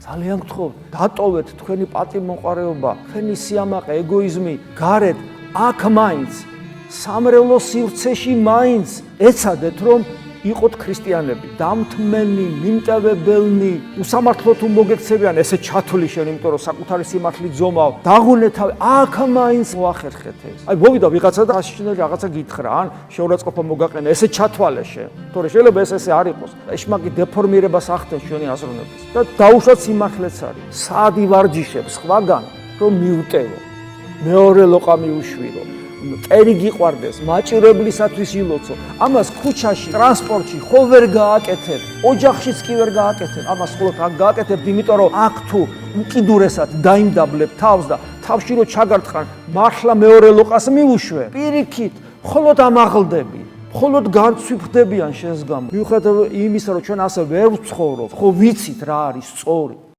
ძალიან გთხოვთ, დატოვეთ თქვენი პატიმოყარეობა, თქვენი სიამაყე, ეგოიზმი გარეთ, აქ მაინც სამრევლო სივრცეში მაინც ეცადეთ რომ იყოთ ქრისტიანები, დამთმენი, მიმტევებელნი, უსამართლო თუ მოგექცევიან, ესე ჩათვლი შენ, იმიტომ რომ საკუთარი სიმართლით ზომავ, დაღუნე თავი, აქ მაინც მოახერხეთ ეს. აი მოვიდა ვიღაცა და აშშინე რაღაცა გითხრა, ან შეურაცხყოფა მოგაყენა, ესე ჩათვალე შენ. თორე შეიძლება ესე არ იყოს. ეშმაკი დეფორმირებას ახდენს ჩვენი აზროვნების. და დაუშვათ სიმართლეც არის. საადი ვარჯიშებს სხვაგან, რომ მიუტევო. მეორე ლოყა მიუშვირო. ერი გიყვარდეს, მაჭირებლისათვის ილოცო. ამას ქუჩაში, ტრანსპორტში ხო ვერ გააკეთებ, ოჯახშიც კი ვერ გააკეთებ. ამას მხოლოდ აქ გააკეთებ, იმიტომ რომ აქ თუ უკიდურესად დაიმდაბლებ თავს და თავში რო ჩაგარტყან, მართლა მეორე ლოყას მიუშვე. პირიქით, მხოლოდ ამაღლდები. მხოლოდ განცვიფხდებიან შენს გამო. მიუხედავად იმისა, რომ ჩვენ ასე ვერ ვცხოვრობ, ხო ვიცით რა არის სწორი.